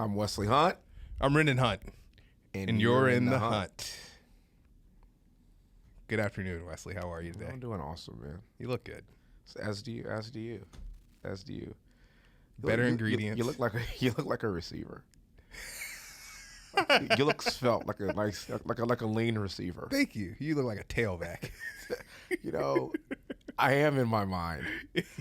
I'm Wesley Hunt. I'm Wrendon Hunt. And you're in the hunt. Good afternoon, Wesley. How are you today? I'm doing awesome, man. You look good. As do you. Better ingredients. You look like a receiver. You look svelte, like a lean receiver. Thank you. You look like a tailback. I am in my mind.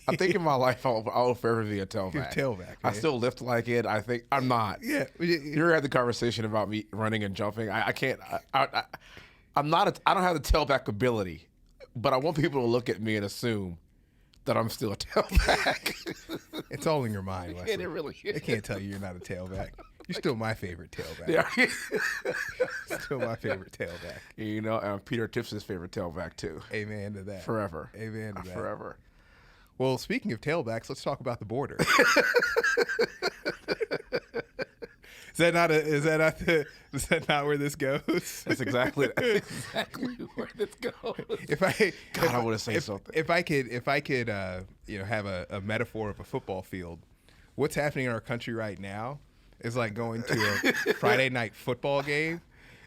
I think in my life I'll forever be a tailback. You're a tailback. Man. I still lift like it. I think I'm not. Yeah. You ever had the conversation about me running and jumping? I can't. I'm not. I don't have the tailback ability, but I want people to look at me and assume that I'm still a tailback. It's all in your mind, Wesley. It really is. I can't tell you you're not a tailback. You're still my favorite tailback. Yeah. Still my favorite tailback. Peter Tips' favorite tailback too. Amen to that. Forever. Amen to that. Forever. Well, speaking of tailbacks, let's talk about the border. Is that not where this goes? That's exactly where this goes. I want to say something. If I could, have a metaphor of a football field. What's happening in our country right now is like going to a Friday night football game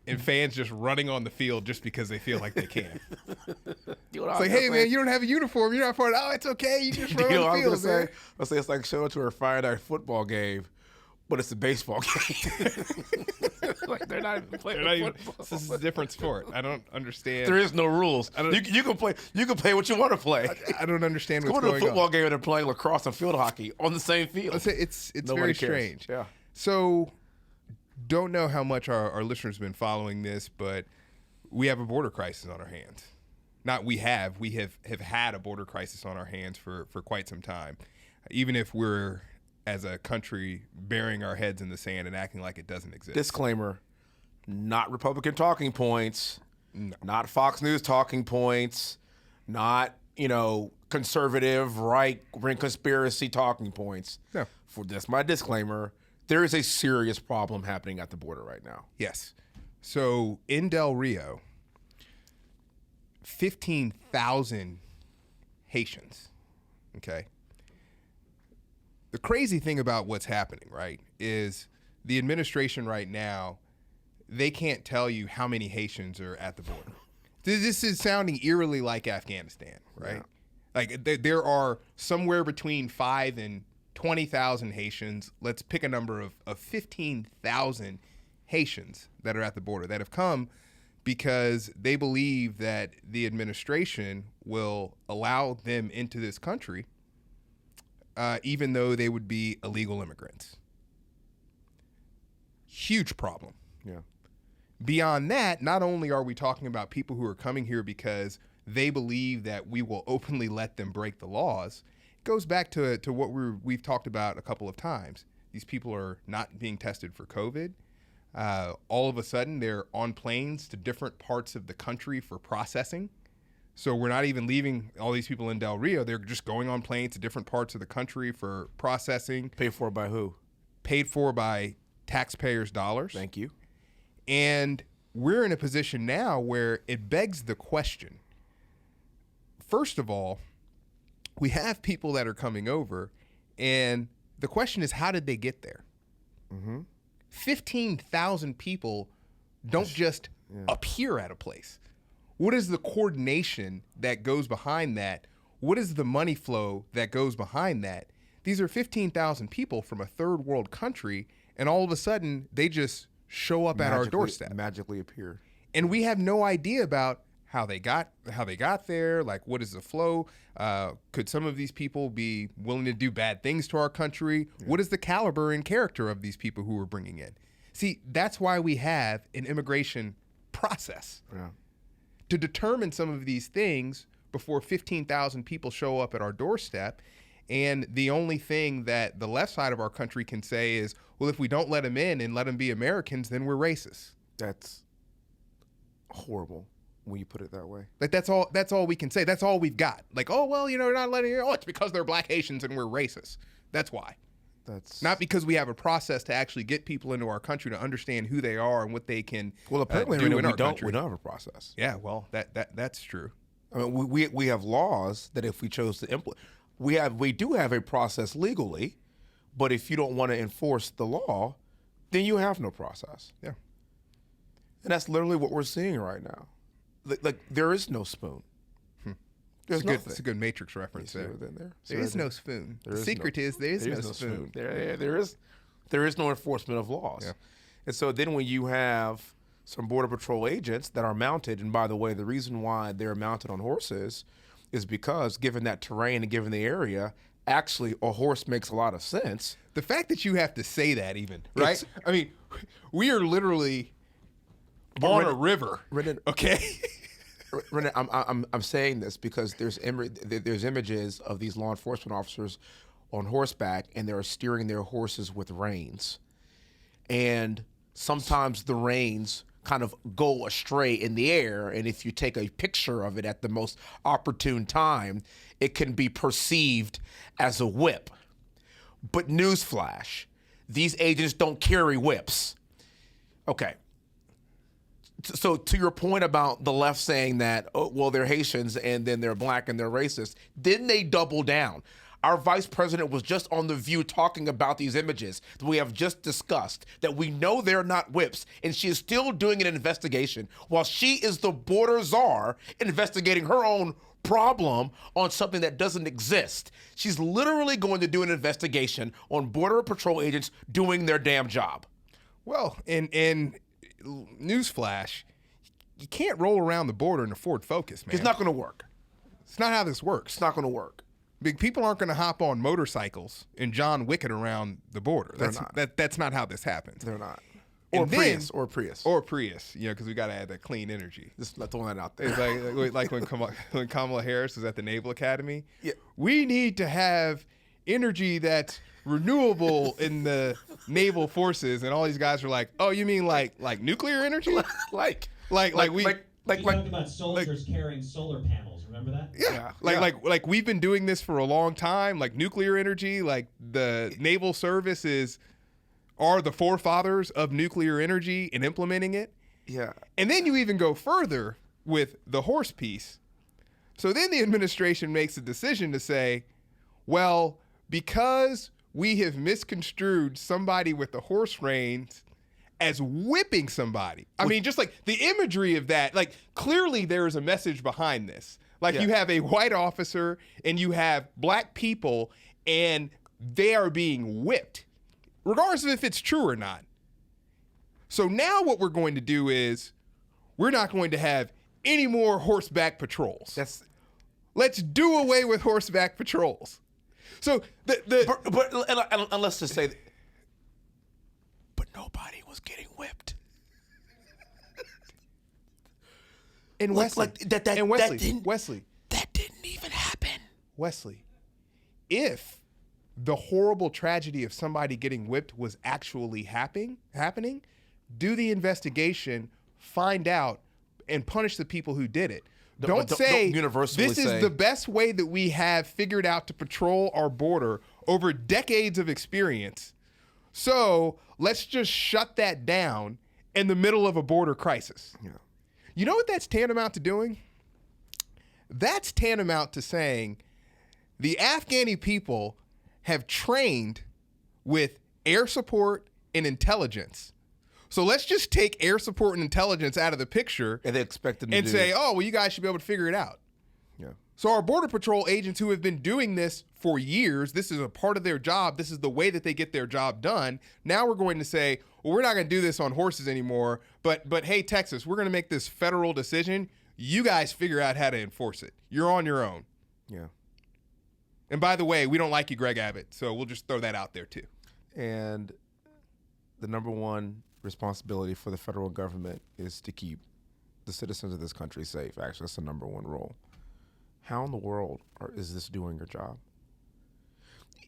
and fans just running on the field just because they feel like they can. It's like, hey, man, you don't have a uniform. You're not part of it. Oh, it's okay. You just run on the field, man. I'll say it's like showing to a Friday night football game, but it's a baseball game. Like they're not even playing football. This is a different sport. I don't understand. There is no rules. You can play. You can play what you want to play. I don't understand what's going on. Go to a football on. game and they're playing lacrosse and field hockey on the same field. It's very strange. Yeah. So, don't know how much our listeners have been following this, but we have a border crisis on our hands. We have had a border crisis on our hands for quite some time. Even if we're, as a country, burying our heads in the sand and acting like it doesn't exist. Disclaimer, not Republican talking points, no. Not Fox News talking points, not, conservative, right-wing conspiracy talking points. No. That's my disclaimer. There is a serious problem happening at the border right now. Yes. So in Del Rio, 15,000 Haitians, okay? The crazy thing about what's happening, right, is the administration right now, they can't tell you how many Haitians are at the border. This is sounding eerily like Afghanistan, right? Yeah. Like there are somewhere between 5 and 20,000 Haitians. Let's pick a number of 15,000 Haitians that are at the border that have come because they believe that the administration will allow them into this country, even though they would be illegal immigrants. Huge problem. Yeah. Beyond that, not only are we talking about people who are coming here because they believe that we will openly let them break the laws, it goes back to what we've talked about a couple of times. These people are not being tested for COVID. All of a sudden, they're on planes to different parts of the country for processing. So we're not even leaving all these people in Del Rio. They're just going on planes to different parts of the country for processing. Paid for by who? Paid for by taxpayers' dollars. Thank you. And we're in a position now where it begs the question. First of all, we have people that are coming over, and the question is, how did they get there? Mm-hmm. 15,000 people don't just appear at a place. What is the coordination that goes behind that? What is the money flow that goes behind that? These are 15,000 people from a third world country, and all of a sudden, they just show up at our doorstep. Magically appear. And we have no idea about how they got there, like what is the flow? Could some of these people be willing to do bad things to our country? Yeah. What is the caliber and character of these people who we're bringing in? See, that's why we have an immigration process. Yeah. To determine some of these things before 15,000 people show up at our doorstep. And the only thing that the left side of our country can say is, well, if we don't let them in and let them be Americans, then we're racist. That's horrible when you put it that way. Like that's all we can say. That's all we've got. Like, oh, well, we're not letting you. Oh, it's because they're black Haitians and we're racist. That's why. That's not because we have a process to actually get people into our country to understand who they are and what they can apparently do in our country. We don't have a process. Yeah, well, that's true. I mean, we have laws that if we chose to implement, we do have a process legally, but if you don't want to enforce the law, then you have no process. Yeah. And that's literally what we're seeing right now. Like there is no spoon. There's nothing. It's a good Matrix reference there. There is no spoon. The secret is there is no spoon. There is no enforcement of laws. Yeah. And so then when you have some Border Patrol agents that are mounted, and by the way, the reason why they're mounted on horses is because given that terrain and given the area, actually a horse makes a lot of sense. The fact that you have to say that even, right? I mean, we are literally on a river. Okay? Wrendon, I'm saying this because there's images of these law enforcement officers on horseback, and they're steering their horses with reins. And sometimes the reins kind of go astray in the air, and if you take a picture of it at the most opportune time, it can be perceived as a whip. But newsflash, these agents don't carry whips. Okay. So to your point about the left saying that, oh, well, they're Haitians and then they're black and they're racist, then they double down. Our vice president was just on The View talking about these images that we have just discussed, that we know they're not whips, and she is still doing an investigation while she is the border czar investigating her own problem on something that doesn't exist. She's literally going to do an investigation on Border Patrol agents doing their damn job. Well, in newsflash, you can't roll around the border in a Ford Focus, man. It's not going to work. It's not how this works. It's not going to work. Big people aren't going to hop on motorcycles and John Wick it around the border. That's not how this happens. They're not. Or Prius, you know, because we got to add that clean energy. Just throwing that out there. It's like when Kamala Harris was at the Naval Academy. Yeah. We need to have energy that's renewable in the naval forces, and all these guys were like, "Oh, you mean like nuclear energy? You're talking about soldiers carrying solar panels. Remember that? Yeah. Like we've been doing this for a long time. Like nuclear energy, like the naval service are the forefathers of nuclear energy and implementing it. Yeah. And then you even go further with the horse piece. So then the administration makes a decision to say, well, because we have misconstrued somebody with the horse reins as whipping somebody. I mean, just like the imagery of that, like clearly there is a message behind this. Like you have a white officer and you have black people and they are being whipped, regardless of if it's true or not. So now what we're going to do is we're not going to have any more horseback patrols. Let's do away with horseback patrols. So but let's just say, but nobody was getting whipped. And Wesley, that didn't even happen. Wesley, if the horrible tragedy of somebody getting whipped was actually happening, do the investigation, find out, and punish the people who did it. Don't say this is the best way that we have figured out to patrol our border over decades of experience. So let's just shut that down in the middle of a border crisis. Yeah. You know what that's tantamount to doing? That's tantamount to saying the Afghani people have trained with air support and intelligence. So let's just take air support and intelligence out of the picture and they expect them to and say, oh, well, you guys should be able to figure it out. Yeah. So our Border Patrol agents who have been doing this for years, this is a part of their job. This is the way that they get their job done. Now we're going to say, well, we're not going to do this on horses anymore. But hey, Texas, we're going to make this federal decision. You guys figure out how to enforce it. You're on your own. Yeah. And by the way, we don't like you, Greg Abbott. So we'll just throw that out there too. And the number one responsibility for the federal government is to keep the citizens of this country safe. Actually, that's the number one role. How in the world is this doing your job?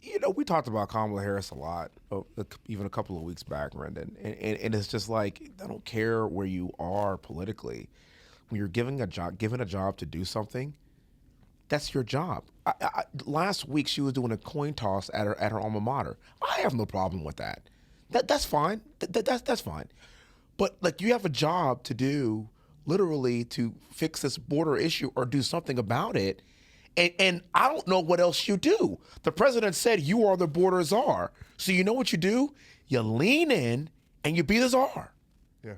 You know, we talked about Kamala Harris a lot, even a couple of weeks back, Wrendon, and it's just like, I don't care where you are politically. When you're given a job to do something, that's your job. Last week, she was doing a coin toss at her alma mater. I have no problem with that. That's fine. That's fine. But like, you have a job to do, literally, to fix this border issue or do something about it. And I don't know what else you do. The president said you are the border czar. So you know what you do? You lean in and you be the czar. Yeah.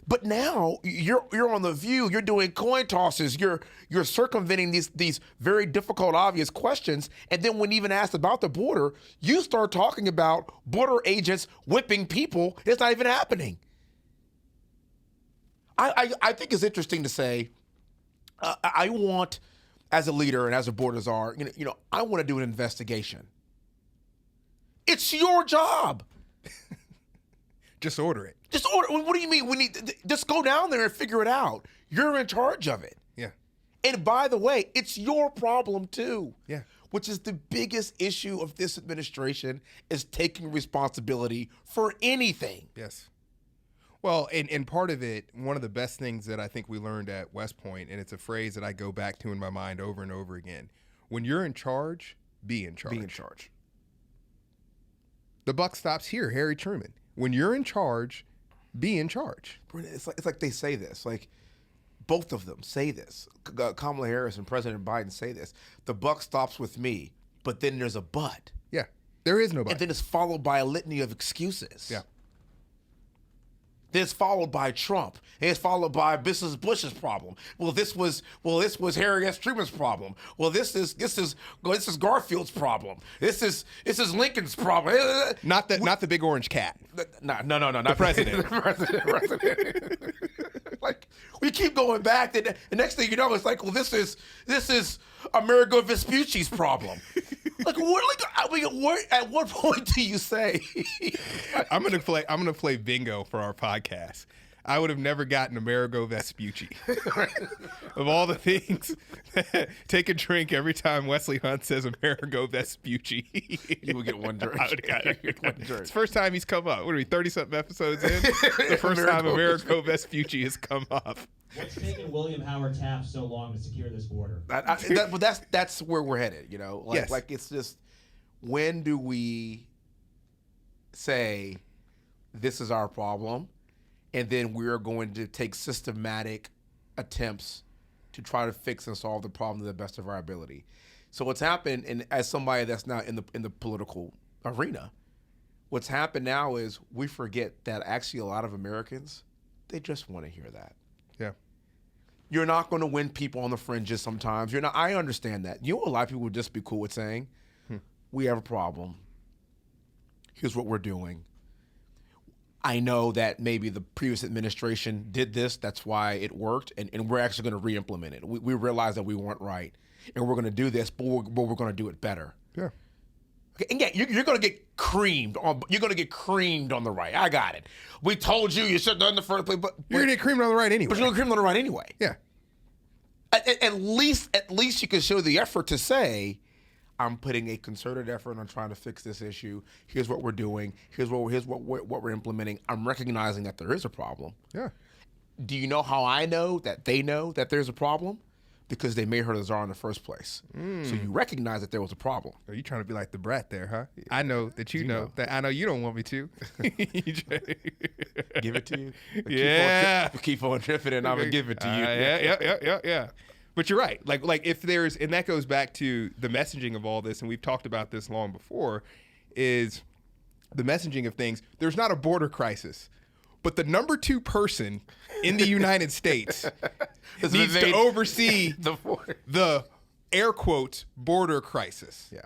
But now you're on The View. You're doing coin tosses. You're circumventing these very difficult, obvious questions. And then when even asked about the border, you start talking about border agents whipping people. It's not even happening. I think it's interesting to say, I want, as a leader and as a border czar, I want to do an investigation. It's your job. Just order it. Just order. What do you mean? Just go down there and figure it out. You're in charge of it. Yeah. And by the way, it's your problem too. Yeah. Which is the biggest issue of this administration, is taking responsibility for anything. Yes. Well, and part of it, one of the best things that I think we learned at West Point, and it's a phrase that I go back to in my mind over and over again: when you're in charge, be in charge. Be in charge. The buck stops here, Harry Truman. When you're in charge, be in charge. It's like they say this. Like, both of them say this. Kamala Harris and President Biden say this. The buck stops with me, but then there's a but. Yeah, there is no but. And then it's followed by a litany of excuses. Yeah. Then it's followed by Trump. And it's followed by Mrs. Bush's problem. This was Harry S. Truman's problem. This is Garfield's problem. This is Lincoln's problem. Not the big orange cat. No, not the president. The president. Like, we keep going back. The next thing you know, it's like, this is Amerigo Vespucci's problem. Like, at what point do you say? I'm gonna play bingo for our podcast. I would have never gotten Amerigo Vespucci. Of all the things, take a drink every time Wesley Hunt says Amerigo Vespucci. You would get one drink. I would have got one drink. It's the first time he's come up. What are we, 30-something episodes in? The first time Amerigo Vespucci has come up. What's taking William Howard Taft so long to secure this border? But that's where we're headed, Yes. Like, it's just, when do we say this is our problem, and then we're going to take systematic attempts to try to fix and solve the problem to the best of our ability? So what's happened, and as somebody that's not in the political arena, what's happened now is we forget that actually a lot of Americans, they just want to hear that. Yeah. You're not going to win people on the fringes sometimes. You're not. I understand that. A lot of people would just be cool with saying, we have a problem. Here's what we're doing. I know that maybe the previous administration did this. That's why it worked. And we're actually going to re-implement it. We realize that we weren't right. And we're going to do this, but we're going to do it better. Yeah. Okay, and yeah, you're going to get creamed. You're going to get creamed on the right. I got it. We told you shouldn't have done the first place. But you're going to get creamed on the right anyway. But you're going to get creamed on the right anyway. Yeah. At least you can show the effort to say, I'm putting a concerted effort on trying to fix this issue. Here's what we're doing. Here's what we're implementing. I'm recognizing that there is a problem. Yeah. Do you know how I know that they know that there's a problem? Because they made her the czar in the first place. So you recognize that there was a problem. Are you trying to be like the brat there, huh? I know that you know that I know you don't want me to. Give it to you? Yeah. Keep on tripping and I'm going to give it to you. Yeah. But you're right. Like if there's, and that goes back to the messaging of all this, and we've talked about this long before, is the messaging of things. There's not a border crisis, but the number 2 person in the United States needs to oversee the air quotes border crisis. Yeah.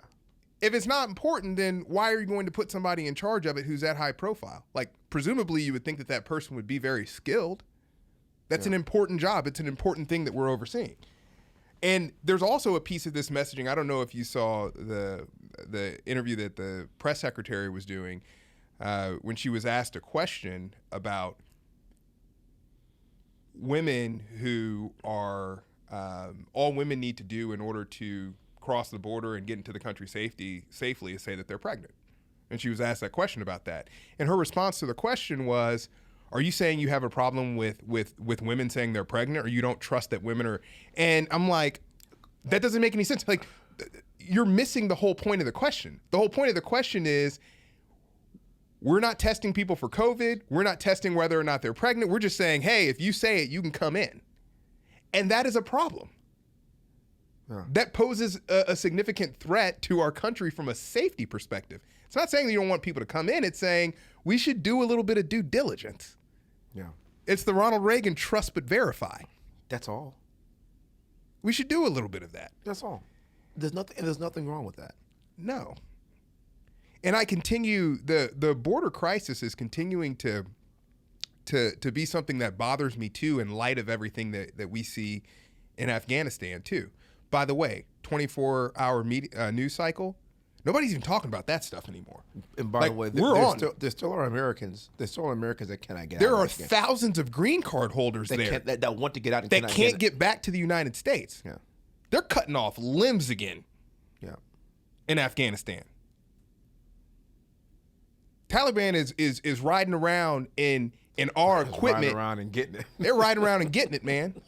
If it's not important, then why are you going to put somebody in charge of it who's that high profile? Like, presumably you would think that person would be very skilled. That's an important job. It's an important thing that we're overseeing. And there's also a piece of this messaging. I don't know if you saw the interview that the press secretary was doing when she was asked a question about women who are all women need to do in order to cross the border and get into the country safely is say that they're pregnant. And she was asked that question about that. And her response to the question was, are you saying you have a problem with women saying they're pregnant, or you don't trust that women are? And I'm like, that doesn't make any sense. Like, you're missing the whole point of the question. The whole point of the question is, we're not testing people for COVID. We're not testing whether or not they're pregnant. We're just saying, hey, if you say it, you can come in. And that is a problem. that poses a significant threat to our country from a safety perspective. It's not saying that you don't want people to come in. It's saying we should do a little bit of due diligence. Yeah. It's the Ronald Reagan trust but verify. That's all. We should do a little bit of that. That's all. There's nothing wrong with that. No. And I continue, the border crisis is continuing to be something that bothers me too, in light of everything that we see in Afghanistan too. By the way, 24-hour news cycle, nobody's even talking about that stuff anymore. And by the way, there still are Americans. There's still Americans that cannot get out. There are thousands of green card holders that want to get out and that can't get back to the United States. Yeah. They're cutting off limbs again. Yeah. In Afghanistan. Taliban is riding around in our equipment. Riding around and getting it. They're riding around and getting it, man.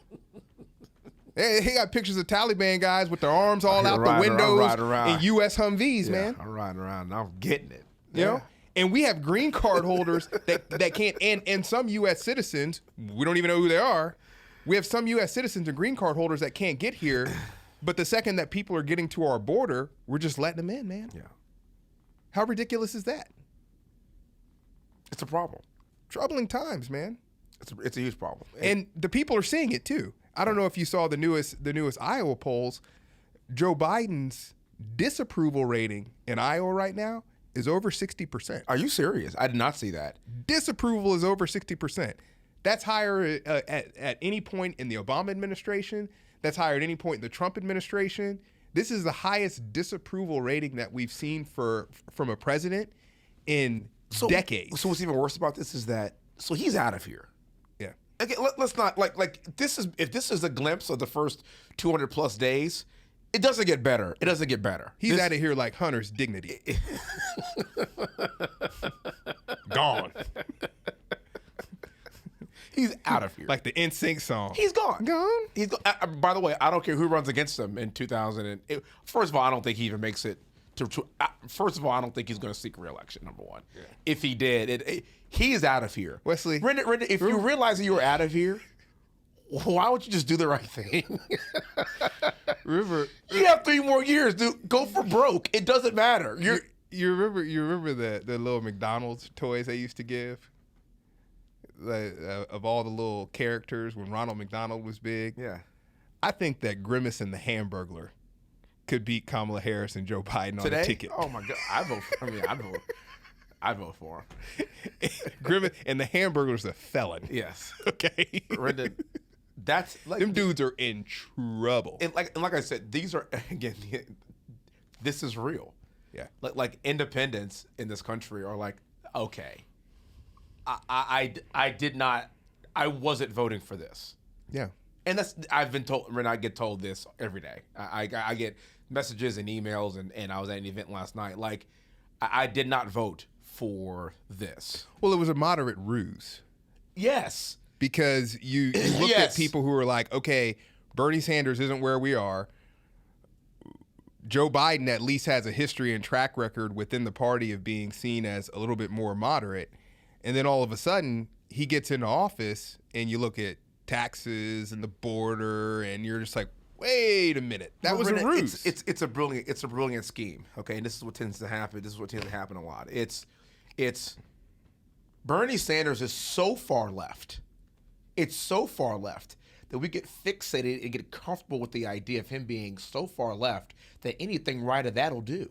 He got pictures of Taliban guys with their arms all out the windows in U.S. Humvees, man. I'm riding around and I'm getting it. You know? And we have green card holders that can't, and some U.S. citizens, we don't even know who they are. We have some U.S. citizens and green card holders that can't get here, but the second that people are getting to our border, we're just letting them in, man. Yeah. How ridiculous is that? It's a problem. Troubling times, man. It's a huge problem. And the people are seeing it too. I don't know if you saw the newest Iowa polls. Joe Biden's disapproval rating in Iowa right now is over 60%. Are you serious? I did not see that. Disapproval is over 60%. That's higher at any point in the Obama administration. That's higher at any point in the Trump administration. This is the highest disapproval rating that we've seen from a president in decades. So what's even worse about this is that he's out of here. Yeah. Okay, let's not if this is a glimpse of the first 200 plus days, it doesn't get better. It doesn't get better. He's out of here like Hunter's dignity. Gone. He's out of here. Like the NSYNC song. He's gone. Gone? He's gone. By the way, I don't care who runs against him in 2000. First of all, I don't think he even makes it first of all, I don't think he's going to seek re-election, number one. Yeah. If he did, he's out of here. Wesley. Wrendon, if you realize that you were out of here, why would you just do the right thing? Remember, you have 3 more years, dude. Go for broke. It doesn't matter. You remember the little McDonald's toys they used to give? Of all the little characters when Ronald McDonald was big? Yeah. I think that Grimace and the Hamburglar could beat Kamala Harris and Joe Biden on the ticket. Oh my God, I'd vote for him. Grimace and the Hamburglar's a felon. Yes. Okay. Wrendon, that's like them dudes are in trouble. And like I said, these are again. This is real. Yeah. Like independents in this country are like, okay, I wasn't voting for this. Yeah. And I've been told, and I get told this every day. I get messages and emails, and I was at an event last night. Like, I did not vote for this. Well, it was a moderate ruse. Yes. Because you looked at people who were like, okay, Bernie Sanders isn't where we are. Joe Biden at least has a history and track record within the party of being seen as a little bit more moderate. And then all of a sudden, he gets into office, and you look at taxes and the border, and you're just like, wait a minute, that was a ruse. It's a brilliant scheme. Okay, and this is what tends to happen. This is what tends to happen a lot. It's Bernie Sanders is so far left. It's so far left that we get fixated and get comfortable with the idea of him being so far left that anything right of that'll do,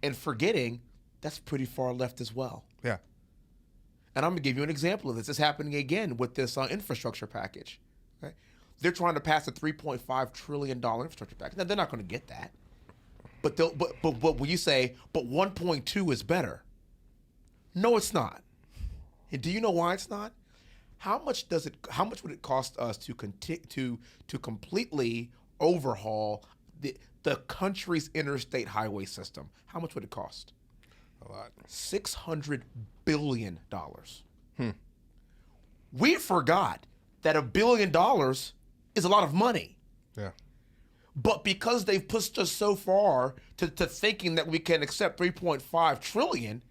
and forgetting that's pretty far left as well. Yeah. And I'm going to give you an example of this. It's happening again with this infrastructure package. Okay? They're trying to pass a $3.5 trillion infrastructure package. Now, they're not going to get that. But when you say, but 1.2 is better, no, it's not. And do you know why it's not? How much would it cost us to completely overhaul the country's interstate highway system? How much would it cost? A lot. $600 billion. We forgot that $1 billion is a lot of money. Yeah. But because they've pushed us so far to thinking that we can accept $3.5 trillion,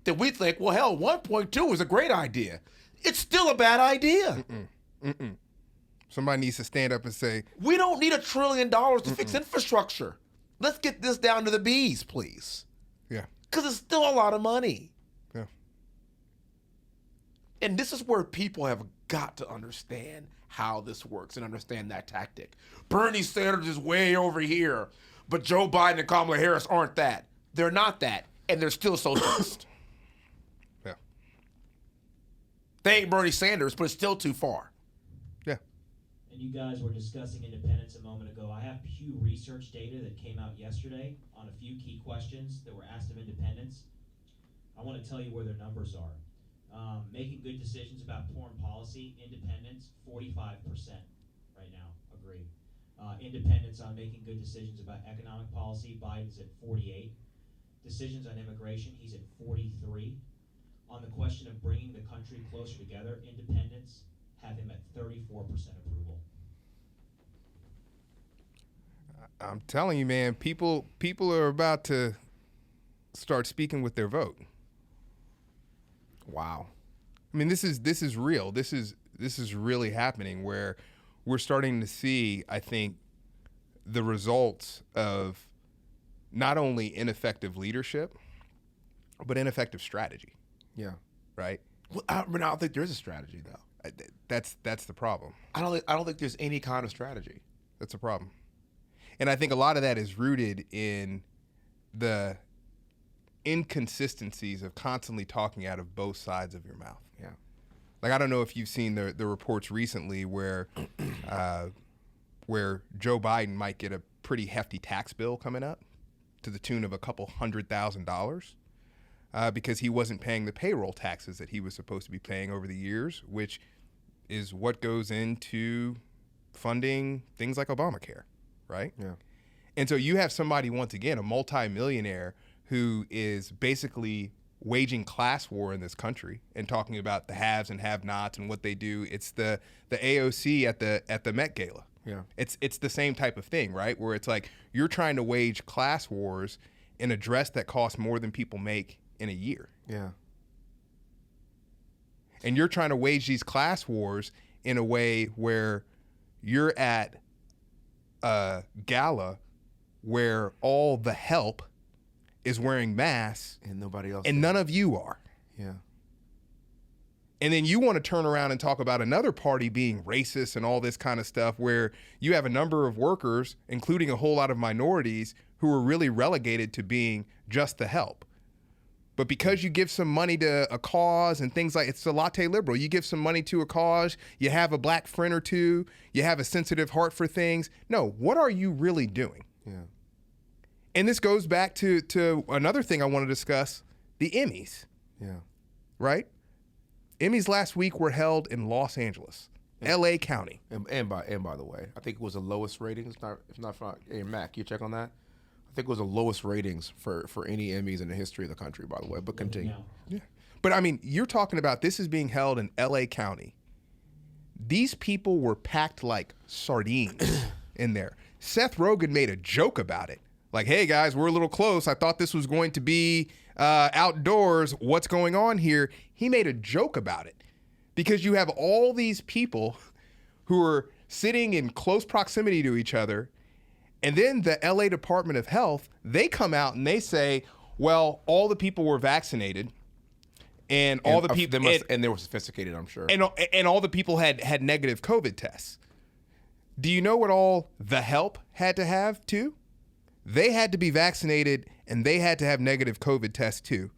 that we think, well, hell, 1.2 is a great idea. It's still a bad idea. Somebody needs to stand up and say, we don't need $1 trillion to fix infrastructure. Let's get this down to the B's, please. Yeah. Because it's still a lot of money. Yeah. And this is where people have got to understand how this works and understand that tactic. Bernie Sanders is way over here, but Joe Biden and Kamala Harris aren't that. They're not that, and they're still socialist. Yeah. They ain't Bernie Sanders, but it's still too far. Yeah. And you guys were discussing independence a moment ago. I have Pew Research data that came out yesterday on a few key questions that were asked of independents. I want to tell you where their numbers are. Making good decisions about foreign policy, independents, 45% right now, agree. Independents on making good decisions about economic policy, Biden's at 48. Decisions on immigration, he's at 43. On the question of bringing the country closer together, independents have him at 34% approval. I'm telling you, man, people are about to start speaking with their vote. Wow. I mean, this is real. This is really happening, where we're starting to see, I think, the results of not only ineffective leadership, but ineffective strategy. Yeah. Right? Well, I don't think there is a strategy, though. That's the problem. I don't think there's any kind of strategy. That's a problem. And I think a lot of that is rooted in the inconsistencies of constantly talking out of both sides of your mouth. Yeah. Like, I don't know if you've seen the reports recently where Joe Biden might get a pretty hefty tax bill coming up to the tune of a couple $100,000 because he wasn't paying the payroll taxes that he was supposed to be paying over the years, which is what goes into funding things like Obamacare, right? Yeah. And so you have somebody, once again, a multimillionaire who is basically waging class war in this country and talking about the haves and have-nots and what they do. It's the AOC at the Met Gala. Yeah. It's the same type of thing, right? Where it's like you're trying to wage class wars in a dress that costs more than people make in a year. Yeah. And you're trying to wage these class wars in a way where you're at a gala where all the help is wearing masks And nobody else. and none of you are. Yeah. And then you want to turn around and talk about another party being racist and all this kind of stuff, where you have a number of workers, including a whole lot of minorities, who are really relegated to being just the help. But because you give some money to a cause and things like, it's a latte liberal. You give some money to a cause, you have a black friend or two, you have a sensitive heart for things. No, what are you really doing? Yeah. And this goes back to another thing I want to discuss, the Emmys, Yeah. right? Emmys last week were held in Los Angeles, LA County. And by the way, I think it was the lowest ratings. Hey, Mac, you check on that. I think it was the lowest ratings for any Emmys in the history of the country, by the way. But continue. Yeah. But I mean, you're talking about this is being held in LA County. These people were packed like sardines in there. Seth Rogen made a joke about it. Like, hey guys, we're a little close. I thought this was going to be outdoors. What's going on here? He made a joke about it because you have all these people who are sitting in close proximity to each other. And then the LA Department of Health, they come out and they say, well, all the people were vaccinated and all the people and they were sophisticated, I'm sure. And all the people had negative COVID tests. Do you know what all the help had to have too? They had to be vaccinated and they had to have negative COVID tests too.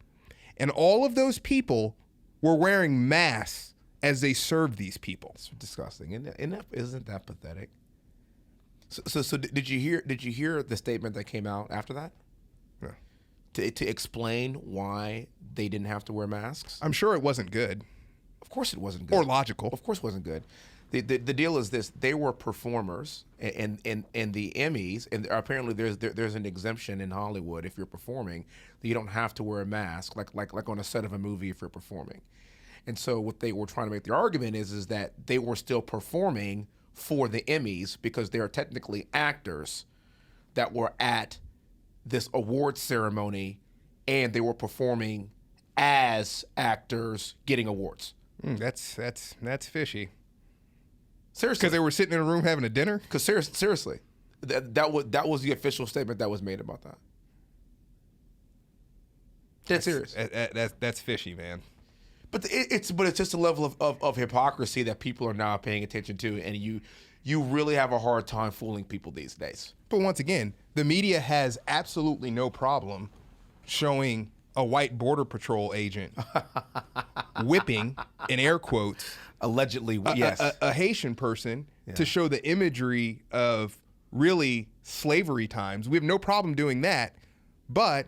And all of those people were wearing masks as they served these people. It's disgusting. Isn't that pathetic? So did you hear the statement that came out after that? Yeah. To explain why they didn't have to wear masks? I'm sure it wasn't good. Of course it wasn't good. Or logical. Of course it wasn't good. The deal is this: they were performers, and the Emmys, and apparently there's an exemption in Hollywood if you're performing that you don't have to wear a mask, like on a set of a movie if you're performing. And so what they were trying to make the argument is that they were still performing for the Emmys because they are technically actors that were at this award ceremony, and they were performing as actors getting awards. That's fishy. Seriously. Because they were sitting in a room having a dinner? Because seriously, that was the official statement that was made about that. Dead serious. That's fishy, man. But it's just a level of hypocrisy that people are now paying attention to, and you really have a hard time fooling people these days. But once again, the media has absolutely no problem showing a white Border Patrol agent whipping, in air quotes, allegedly, yes, a Haitian person to show the imagery of really slavery times. We have no problem doing that. But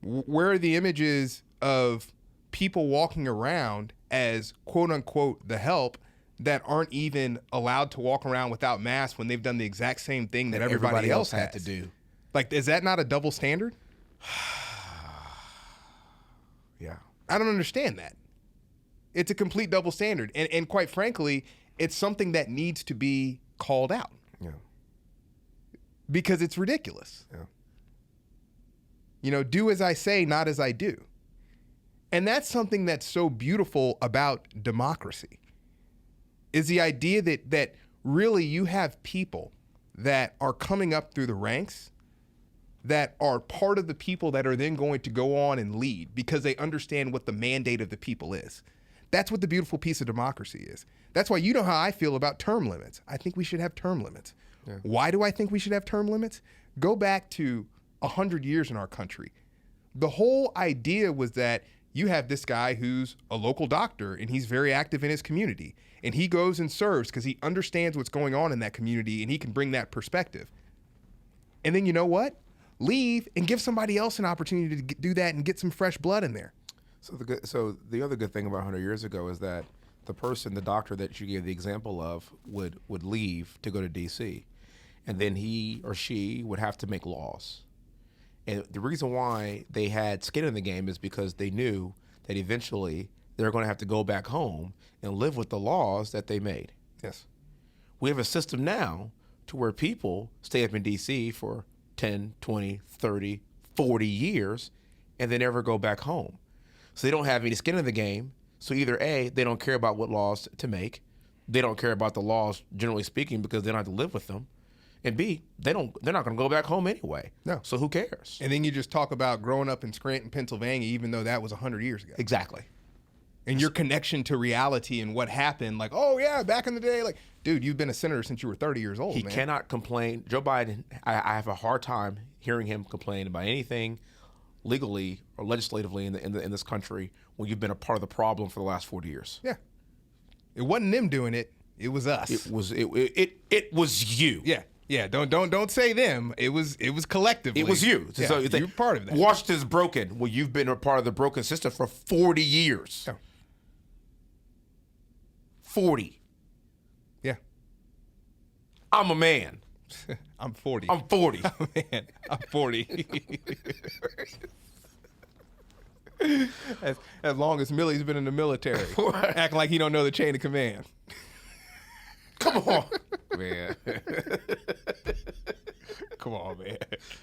where are the images of people walking around as quote unquote the help that aren't even allowed to walk around without masks when they've done the exact same thing that everybody else had to do? Like, is that not a double standard? Yeah. I don't understand that. It's a complete double standard. And quite frankly, it's something that needs to be called out. Yeah. Because it's ridiculous. Yeah. You know, do as I say, not as I do. And that's something that's so beautiful about democracy, is the idea that really you have people that are coming up through the ranks that are part of the people that are then going to go on and lead because they understand what the mandate of the people is. That's what the beautiful piece of democracy is. That's why you know how I feel about term limits. I think we should have term limits. Yeah. Why do I think we should have term limits? Go back to 100 years in our country. The whole idea was that you have this guy who's a local doctor and he's very active in his community. And he goes and serves because he understands what's going on in that community and he can bring that perspective. And then you know what? Leave and give somebody else an opportunity to do that and get some fresh blood in there. So the other good thing about 100 years ago is that the doctor that you gave the example of would leave to go to D.C. and then he or she would have to make laws. And the reason why they had skin in the game is because they knew that eventually they're going to have to go back home and live with the laws that they made. Yes. We have a system now to where people stay up in D.C. for 10, 20, 30, 40 years and they never go back home. So they don't have any skin in the game. So either A, they don't care about what laws to make. They don't care about the laws, generally speaking, because they don't have to live with them. And B, they're not going to go back home anyway. No. So who cares? And then you just talk about growing up in Scranton, Pennsylvania, even though that was 100 years ago. Exactly. And your connection to reality and what happened, like, oh, yeah, back in the day, like, dude, you've been a senator since you were 30 years old, He man. cannot complain. Joe Biden, I have a hard time hearing him complain about anything legally or legislatively in this country when you've been a part of the problem for the last 40 years. Yeah. It wasn't them doing it. It was us. It was you. Yeah. Yeah, don't say them. It was collectively. It was you. Yeah, So you're part of that. Washington's broken. Well, you've been a part of the broken system for 40 years. Yeah. 40. Yeah. I'm a man. I'm 40. I'm 40. Man, I'm 40. as long as Millie's been in the military, acting like he don't know the chain of command. Come on, man. Come on, man.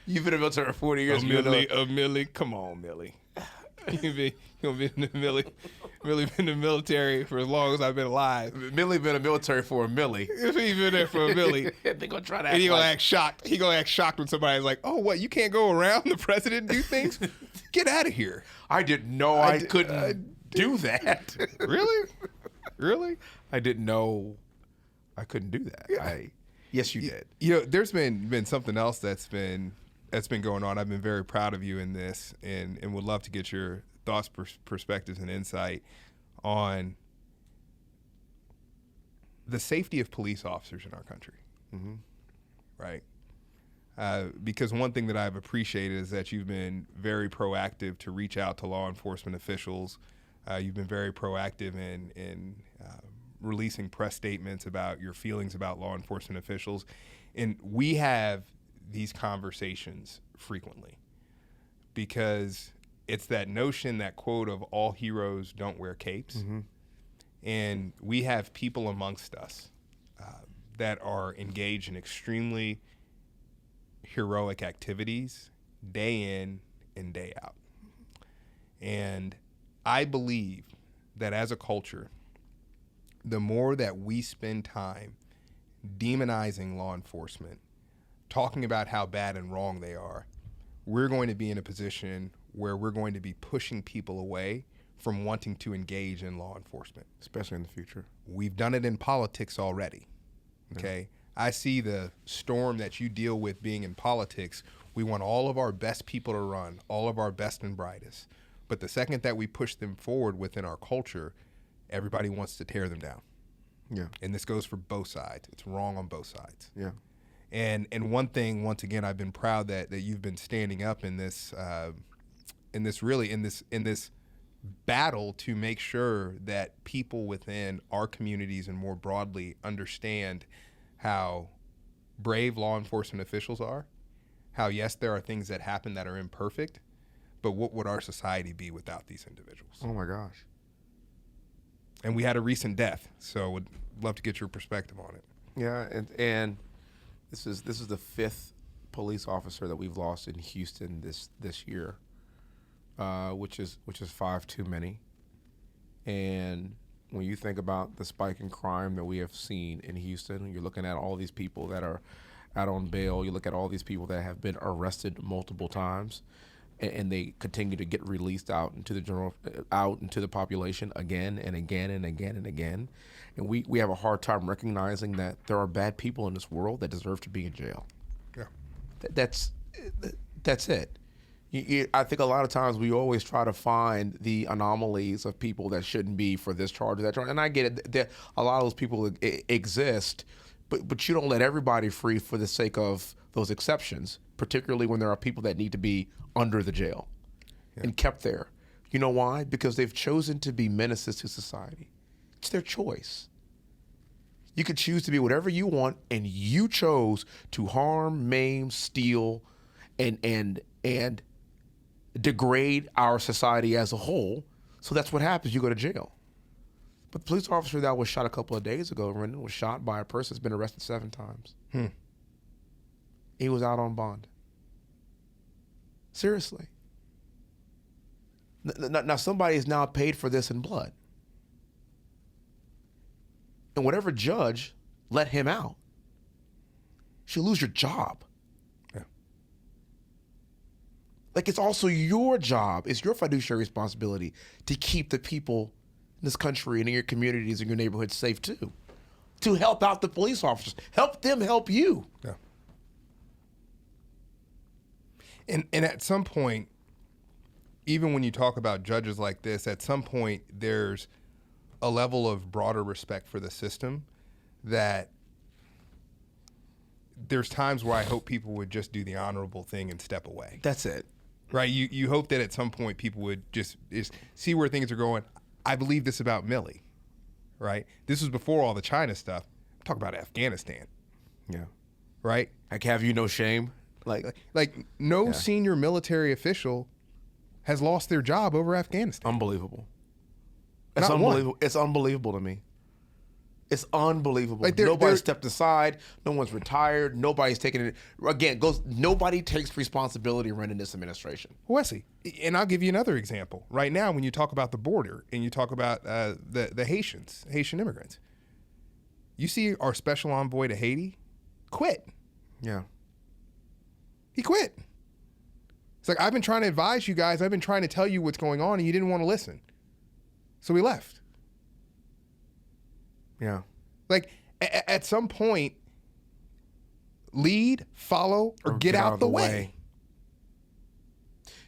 You've been in the military for 40 years. Millie, come on, Millie. You gonna be in the Millie been in the military for as long as I've been alive. Millie been in the military for a millie. He's been there for a millie. They're gonna try to act and he gonna like... act shocked. He gonna act shocked when somebody's like, "Oh, what? You can't go around the president and do things? Get out of here!" I didn't know I couldn't do that. Really? Really? I didn't know I couldn't do that. Yeah. Yes, you did. You know, there's been something else that's been going on. I've been very proud of you in this, and would love to get your thoughts, perspectives, and insight on the safety of police officers in our country. Mm-hmm. Right? Because one thing that I've appreciated is that you've been very proactive to reach out to law enforcement officials. You've been very proactive in releasing press statements about your feelings about law enforcement officials. And we have these conversations frequently because it's that notion, that quote of all heroes don't wear capes. Mm-hmm. And we have people amongst us that are engaged in extremely heroic activities day in and day out. And I believe that as a culture, the more that we spend time demonizing law enforcement, talking about how bad and wrong they are, we're going to be in a position where we're going to be pushing people away from wanting to engage in law enforcement. Especially in the future. We've done it in politics already, okay? I see the storm that you deal with being in politics. We want all of our best people to run, all of our best and brightest. But the second that we push them forward within our culture, everybody wants to tear them down. Yeah. And this goes for both sides. It's wrong on both sides. Yeah. And one thing, once again, I've been proud that you've been standing up in this battle to make sure that people within our communities and more broadly understand how brave law enforcement officials are, how yes, there are things that happen that are imperfect, but what would our society be without these individuals? Oh my gosh. And we had a recent death, so would love to get your perspective on it. Yeah, and this is the 5th police officer that we've lost in Houston this year, which is 5 too many. And when you think about the spike in crime that we have seen in Houston, you're looking at all these people that are out on bail. You look at all these people that have been arrested multiple times, and they continue to get released out into the population again and again and again and again. And we have a hard time recognizing that there are bad people in this world that deserve to be in jail. Yeah, that's it. I think a lot of times we always try to find the anomalies of people that shouldn't be for this charge or that charge. And I get it, that a lot of those people exist, but you don't let everybody free for the sake of those exceptions, particularly when there are people that need to be under the jail and kept there. You know why? Because they've chosen to be menaces to society. It's their choice. You could choose to be whatever you want, and you chose to harm, maim, steal, and degrade our society as a whole. So that's what happens. You go to jail. But the police officer that was shot a couple of days ago, Wrendon, was shot by a person that's been arrested 7 times. He was out on bond. Seriously. Now somebody is now paid for this in blood. And whatever judge let him out, she'll lose your job. Yeah. Like, it's also your job, it's your fiduciary responsibility to keep the people in this country and in your communities and your neighborhoods safe too. To help out the police officers. Help them help you. Yeah. And at some point, even when you talk about judges like this, at some point there's a level of broader respect for the system that there's times where I hope people would just do the honorable thing and step away. That's it. Right? You hope that at some point people would just see where things are going. I believe this about Millie, right? This was before all the China stuff. I'm talking about Afghanistan. Yeah. Right? Like, have you no shame? Like no senior military official has lost their job over Afghanistan. Unbelievable. It's Not unbelievable. one. It's unbelievable to me. It's unbelievable. Like nobody stepped aside. No one's retired. Nobody's taking it. Again, nobody takes responsibility running this administration. Wesley, and I'll give you another example. Right now, when you talk about the border and you talk about the Haitian immigrants, you see our special envoy to Haiti quit. Yeah. He quit. It's like, I've been trying to advise you guys. I've been trying to tell you what's going on, and you didn't want to listen. So he left. Yeah. Like, at some point, lead, follow, or get out the way.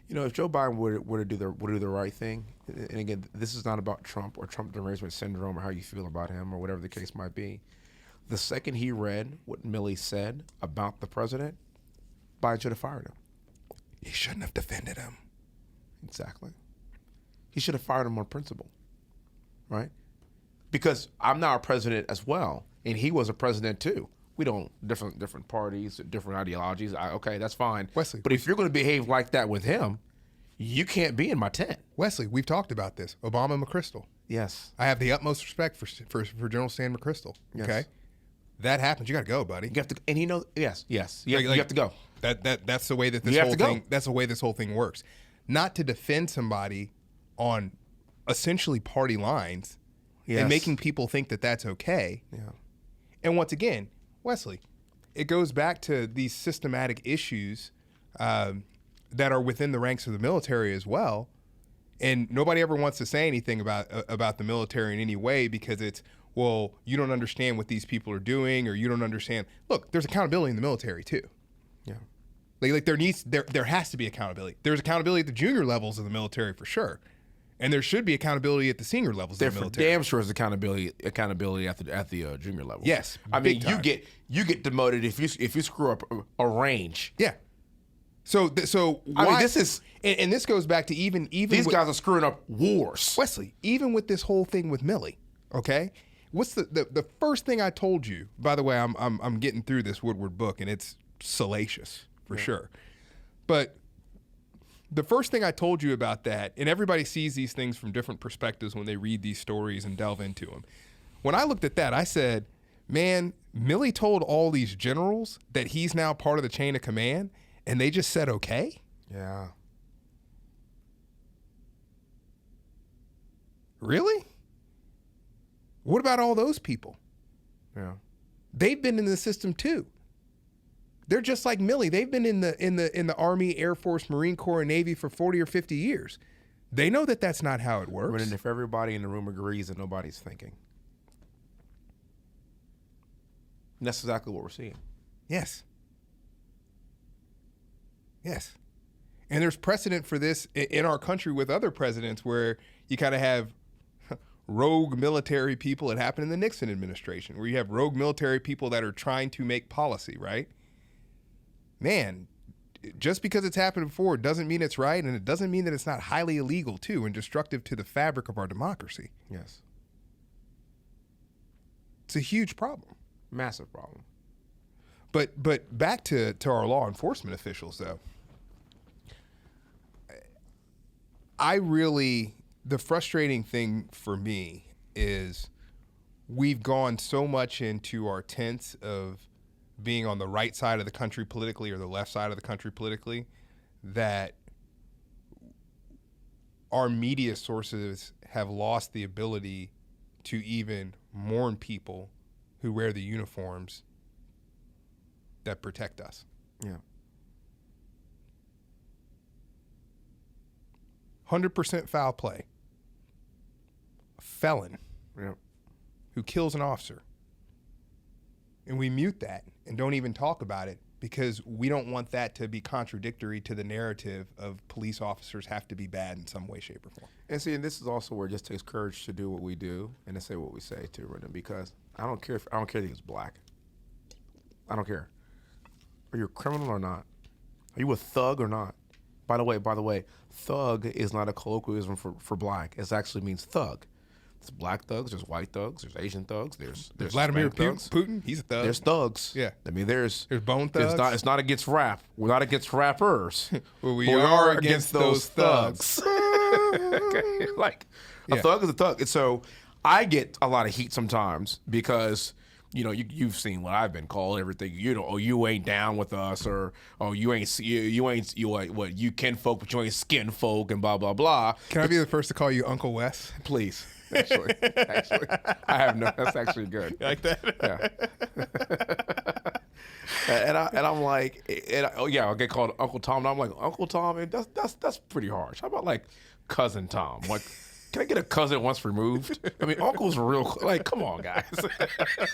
You know, if Joe Biden were to do the right thing, and again, this is not about Trump or Trump derangement syndrome or how you feel about him or whatever the case might be. The second he read what Millie said about the president, Biden should have fired him. He shouldn't have defended him. Exactly. He should have fired him on principle, right? Because I'm now a president as well, and he was a president too. We don't different parties, different ideologies. Okay, that's fine. Wesley, but if you're going to behave like that with him, you can't be in my tent. Wesley, we've talked about this. Obama McChrystal. Yes. I have the utmost respect for General Stan McChrystal. Yes. Okay, that happens. You got to go, buddy. You have to, and he knows. Yes. You have to go. That's the way that this whole thing. That's the way this whole thing works. Not to defend somebody on essentially party lines Yes. and making people think that that's okay. Yeah. And once again, Wesley, it goes back to these systematic issues that are within the ranks of the military as well. And nobody ever wants to say anything about the military in any way because it's, well, you don't understand what these people are doing, or you don't understand. Look, there's accountability in the military too. Yeah. Like there has to be accountability. There's accountability at the junior levels of the military for sure, and there should be accountability at the senior levels of the military. Damn sure is accountability at the junior level. Yes, I mean, big time. you get demoted if you screw up a range. Yeah. So why, I mean, this is and this goes back to even these guys are screwing up wars. Wesley, even with this whole thing with Millie, okay? What's the first thing I told you? By the way, I'm getting through this Woodward book, and it's salacious for sure. But the first thing I told you about that, and everybody sees these things from different perspectives when they read these stories and delve into them. When I looked at that, I said, man, Millie told all these generals that he's now part of the chain of command, and they just said okay? Yeah. Really? What about all those people? Yeah. They've been in the system too. They're just like Millie. They've been in the Army, Air Force, Marine Corps, and Navy for 40 or 50 years. They know that that's not how it works. And if everybody in the room agrees that nobody's thinking, and that's exactly what we're seeing. Yes. Yes. And there's precedent for this in our country with other presidents where you kind of have rogue military people. It happened in the Nixon administration where you have rogue military people that are trying to make policy, right? Man, just because it's happened before doesn't mean it's right, and it doesn't mean that it's not highly illegal too and destructive to the fabric of our democracy. Yes. It's a huge problem. Massive problem. But back to our law enforcement officials though. The frustrating thing for me is we've gone so much into our tents of being on the right side of the country politically or the left side of the country politically that our media sources have lost the ability to even mourn people who wear the uniforms that protect us. Yeah. 100% foul play. A felon Yeah. who kills an officer. And we mute that and don't even talk about it because we don't want that to be contradictory to the narrative of police officers have to be bad in some way, shape, or form. And see, and this is also where it just takes courage to do what we do and to say what we say too, Wrendon, because I don't care that he's black. I don't care. Are you a criminal or not? Are you a thug or not? By the way, thug is not a colloquialism for black. It actually means thug. There's black thugs, there's white thugs, there's Asian thugs, there's Vladimir Hispanic thugs. Putin, he's a thug. There's thugs. Yeah. I mean, there's bone thugs. It's not against rap. We're not against rappers. Well, we But are against those thugs. Okay. Like, a Yeah. thug is a thug. And so I get a lot of heat sometimes because, you know, you've seen what I've been called, everything. You know, oh, you ain't down with us, or oh, you kin folk, but you ain't skin folk, and blah blah blah. Can I be the first to call you Uncle Wes? Please, actually, I have no. That's actually good. You like that? Yeah. and I'm like, I'll get called Uncle Tom. And I'm like, Uncle Tom, and that's pretty harsh. How about like Cousin Tom? Like, can I get a cousin once removed? I mean, uncle's real. Like, come on, guys.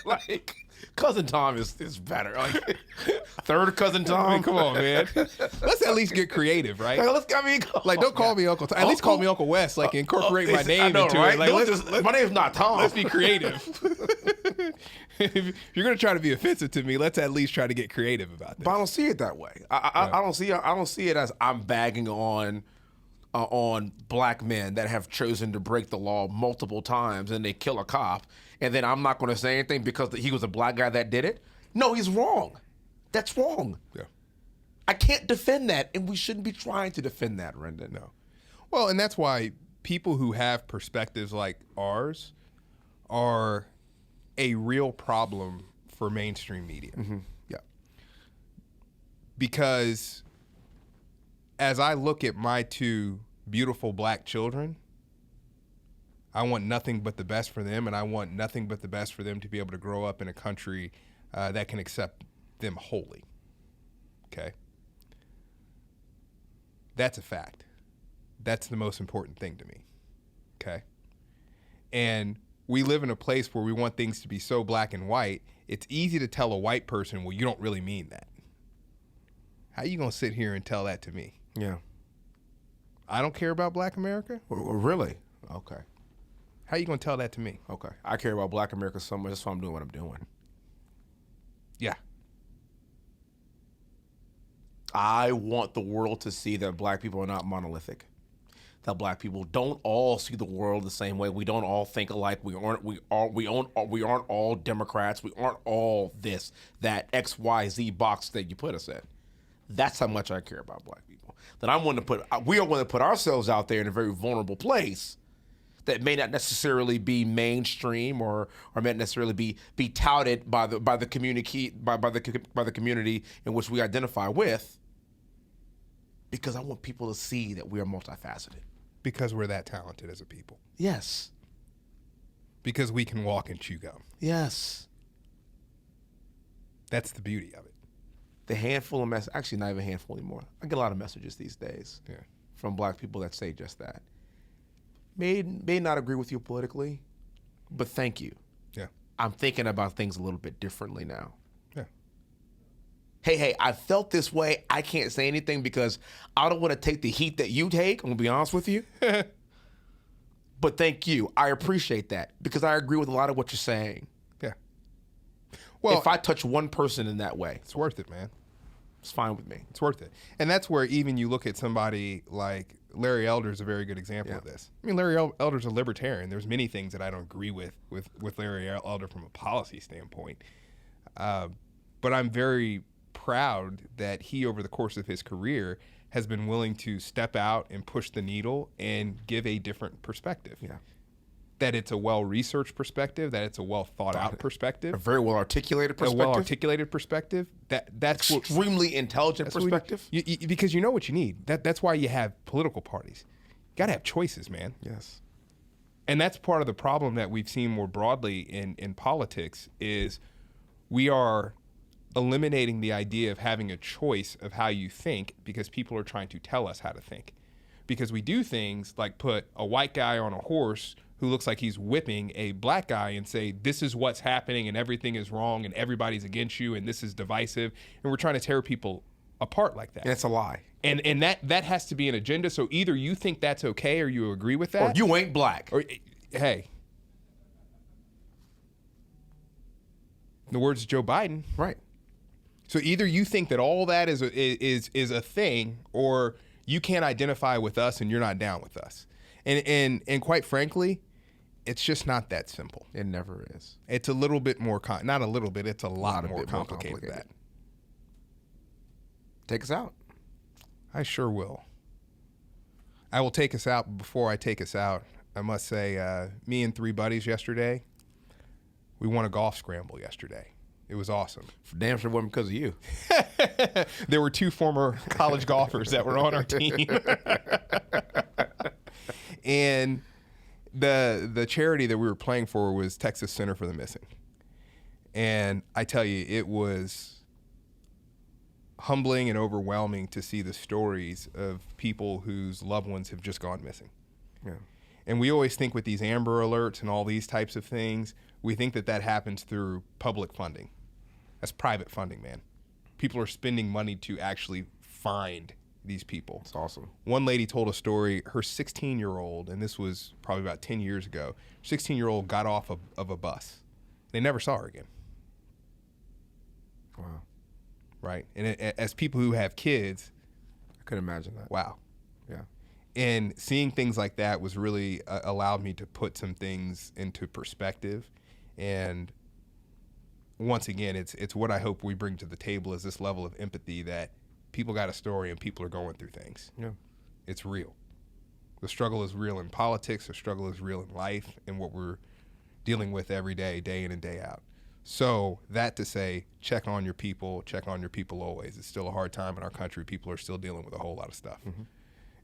Like, Cousin Tom is better. Like, third Cousin Tom. I mean, come on, man. Let's at least get creative, right? Like, Don't call me Uncle Tom. At least call me Uncle Wes. Like, incorporate my name into it. Like, my name's not Tom. let's be creative. If you're gonna try to be offensive to me, let's at least try to get creative about this. But I don't see it that way. I don't see it as I'm bagging on black men that have chosen to break the law multiple times and they kill a cop, and then I'm not going to say anything because he was a black guy that did it. No, he's wrong. That's wrong. Yeah. I can't defend that, and we shouldn't be trying to defend that, Wrendon. No. Well, and that's why people who have perspectives like ours are a real problem for mainstream media. Mm-hmm. Yeah. Because as I look at my two beautiful black children, I want nothing but the best for them, and I want nothing but the best for them to be able to grow up in a country that can accept them wholly. Okay? That's a fact. That's the most important thing to me. Okay? And we live in a place where we want things to be so black and white, it's easy to tell a white person, well, you don't really mean that. How you going to sit here and tell that to me? Yeah. I don't care about black America? Really? Okay. How you going to tell that to me? Okay. I care about black America so much, that's why I'm doing what I'm doing. Yeah. I want the world to see that black people are not monolithic. That black people don't all see the world the same way. We don't all think alike. We aren't all Democrats. We aren't all this, that XYZ box that you put us in. That's how much I care about black people. That we are willing to put ourselves out there in a very vulnerable place that may not necessarily be mainstream or may not necessarily be touted by the community in which we identify with, because I want people to see that we are multifaceted. Because we're that talented as a people. Yes. Because we can walk and chew gum. Yes. That's the beauty of it. The handful of messages, actually not even a handful anymore. I get a lot of messages these days from black people that say just that. May not agree with you politically, but thank you. Yeah. I'm thinking about things a little bit differently now. Yeah. Hey, I felt this way. I can't say anything because I don't want to take the heat that you take. I'm going to be honest with you. But thank you. I appreciate that because I agree with a lot of what you're saying. Yeah. Well, if I touch one person in that way, it's worth it, man. It's fine with me. It's worth it. And that's where even you look at somebody like Larry Elder is a very good example of this. I mean, Larry Elder's a libertarian. There's many things that I don't agree with Larry Elder from a policy standpoint. But I'm very proud that he, over the course of his career, has been willing to step out and push the needle and give a different perspective. Yeah. That it's a well-researched perspective, that it's a well-thought-out perspective. A very well-articulate perspective. A well-articulated perspective. That's extremely intelligent perspective. Because you know what you need. That's why you have political parties. You got to have choices, man. Yes. And that's part of the problem that we've seen more broadly in politics is we are eliminating the idea of having a choice of how you think because people are trying to tell us how to think. Because we do things like put a white guy on a horse who looks like he's whipping a black guy and say, this is what's happening and everything is wrong and everybody's against you and this is divisive. And we're trying to tear people apart like that. And it's a lie. And that has to be an agenda. So either you think that's okay or you agree with that. Or you ain't black. Or, hey. In the words of Joe Biden. Right. So either you think that all that is a thing or you can't identify with us and you're not down with us. And quite frankly, it's just not that simple. It never is. It's a little bit more, not a little bit, it's a lot more complicated than that. Take us out. I sure will. I will take us out, but before I take us out, I must say, me and 3 buddies yesterday, we won a golf scramble yesterday. It was awesome. Damn sure wasn't because of you. There were 2 former college golfers that were on our team. And the charity that we were playing for was Texas Center for the Missing. And I tell you, it was humbling and overwhelming to see the stories of people whose loved ones have just gone missing. Yeah. And we always think with these Amber Alerts and all these types of things, we think that happens through public funding. That's private funding, man. People are spending money to actually find these people. It's awesome. One lady told a story, her 16-year-old, and this was probably about 10 years ago, 16-year-old got off of a bus. They never saw her again. Wow. Right? And as people who have kids. I couldn't imagine that. Wow. Yeah. And seeing things like that was really allowed me to put some things into perspective. And once again, it's what I hope we bring to the table is this level of empathy that people got a story and people are going through things. Yeah. It's real. The struggle is real in politics. The struggle is real in life and what we're dealing with every day, day in and day out. So that to say, check on your people always. It's still a hard time in our country. People are still dealing with a whole lot of stuff. Mm-hmm.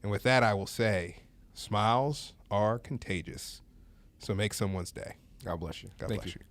And with that, I will say, smiles are contagious. So make someone's day. God bless you. God Thank bless you. you.